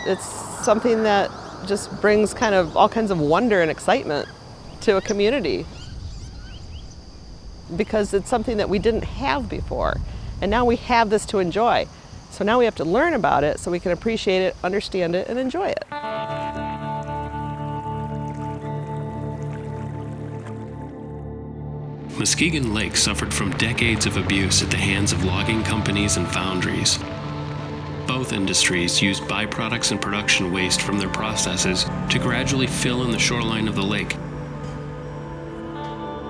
It's something that just brings kind of all kinds of wonder and excitement to a community because it's something that we didn't have before. And now we have this to enjoy. So now we have to learn about it so we can appreciate it, understand it, and enjoy it. Muskegon Lake suffered from decades of abuse at the hands of logging companies and foundries. Both industries used byproducts and production waste from their processes to gradually fill in the shoreline of the lake.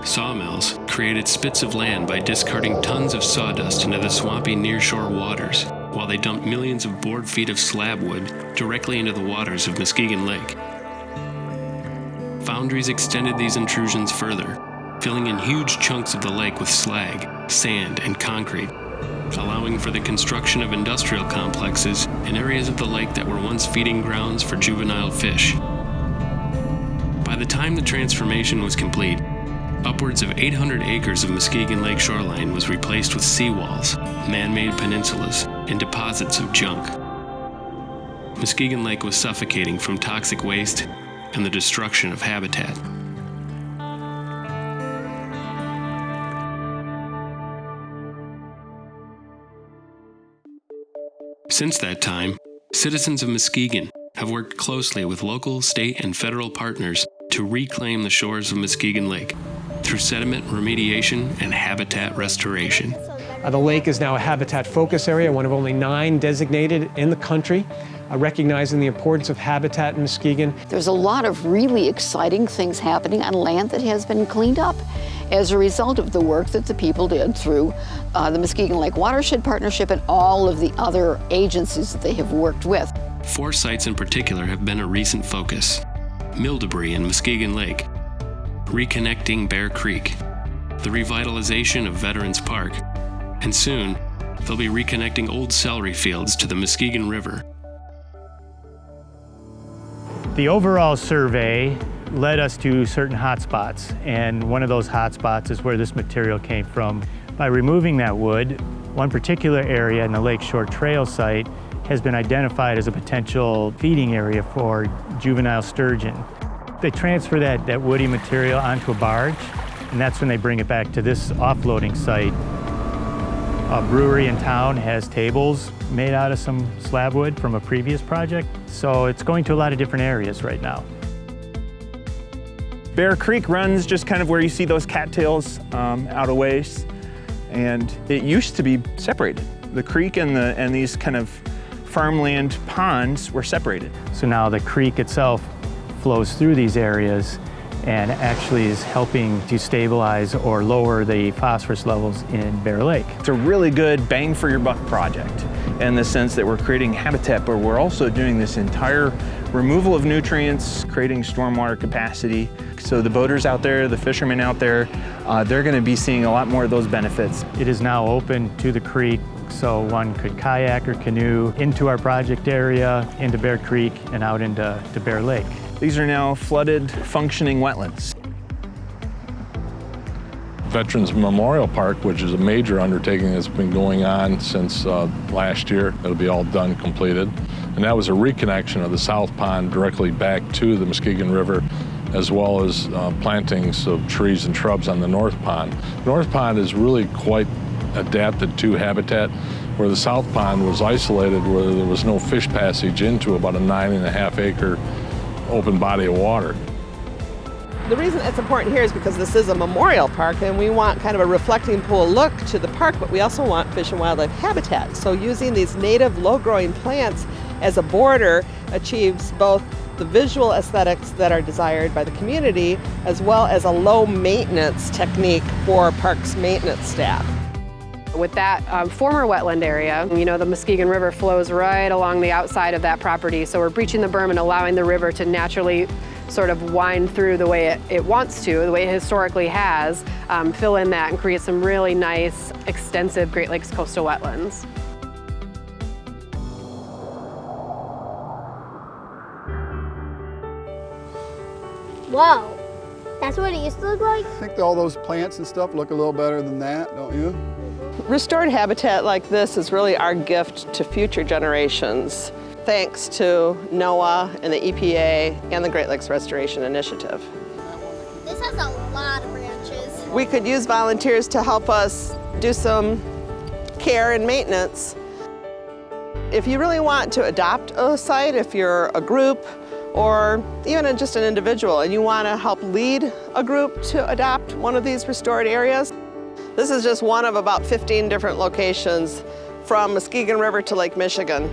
Sawmills created spits of land by discarding tons of sawdust into the swampy nearshore waters, while they dumped millions of board feet of slab wood directly into the waters of Muskegon Lake. Foundries extended these intrusions further, filling in huge chunks of the lake with slag, sand, and concrete, allowing for the construction of industrial complexes in areas of the lake that were once feeding grounds for juvenile fish. By the time the transformation was complete, upwards of 800 acres of Muskegon Lake shoreline was replaced with seawalls, man-made peninsulas, and deposits of junk. Muskegon Lake was suffocating from toxic waste and the destruction of habitat. Since that time, citizens of Muskegon have worked closely with local, state, and federal partners to reclaim the shores of Muskegon Lake through sediment remediation and habitat restoration. The lake is now a habitat focus area, one of only 9 designated in the country, recognizing the importance of habitat in Muskegon. There's a lot of really exciting things happening on land that has been cleaned up as a result of the work that the people did through the Muskegon Lake Watershed Partnership and all of the other agencies that they have worked with. 4 sites in particular have been a recent focus: mill debris in Muskegon Lake, reconnecting Bear Creek, the revitalization of Veterans Park, and soon they'll be reconnecting old celery fields to the Muskegon River. The overall survey led us to certain hotspots, and one of those hotspots is where this material came from. By removing that wood, one particular area in the Lakeshore Trail site has been identified as a potential feeding area for juvenile sturgeon. They transfer that woody material onto a barge, and that's when they bring it back to this offloading site. A brewery in town has tables made out of some slab wood from a previous project, so it's going to a lot of different areas right now. Bear Creek runs just kind of where you see those cattails out a ways, and it used to be separated. The creek and these kind of farmland ponds were separated. So now the creek itself flows through these areas and actually is helping to stabilize or lower the phosphorus levels in Bear Lake. It's a really good bang for your buck project in the sense that we're creating habitat, but we're also doing this entire removal of nutrients, creating stormwater capacity. So the boaters out there, the fishermen out there, they're going to be seeing a lot more of those benefits. It is now open to the creek, so one could kayak or canoe into our project area, into Bear Creek, and out into Bear Lake. These are now flooded, functioning wetlands. Veterans Memorial Park, which is a major undertaking that's been going on since last year. It'll be all done, completed. And that was a reconnection of the South Pond directly back to the Muskegon River, as well as plantings of trees and shrubs on the North Pond. The North Pond is really quite adapted to habitat, where the South Pond was isolated, where there was no fish passage into about a 9.5 acre open body of water. The reason it's important here is because this is a memorial park and we want kind of a reflecting pool look to the park, but we also want fish and wildlife habitat. So using these native low-growing plants as a border achieves both the visual aesthetics that are desired by the community as well as a low-maintenance technique for parks maintenance staff. With that former wetland area, you know, the Muskegon River flows right along the outside of that property, so we're breaching the berm and allowing the river to naturally sort of wind through the way it wants to, the way it historically has, fill in that and create some really nice, extensive Great Lakes coastal wetlands. Wow, that's what it used to look like? I think all those plants and stuff look a little better than that, don't you? Restored habitat like this is really our gift to future generations. thanks to NOAA and the EPA and the Great Lakes Restoration Initiative. This has a lot of branches. We could use volunteers to help us do some care and maintenance. If you really want to adopt a site, if you're a group or even just an individual and you want to help lead a group to adopt one of these restored areas, this is just one of about 15 different locations from Muskegon River to Lake Michigan.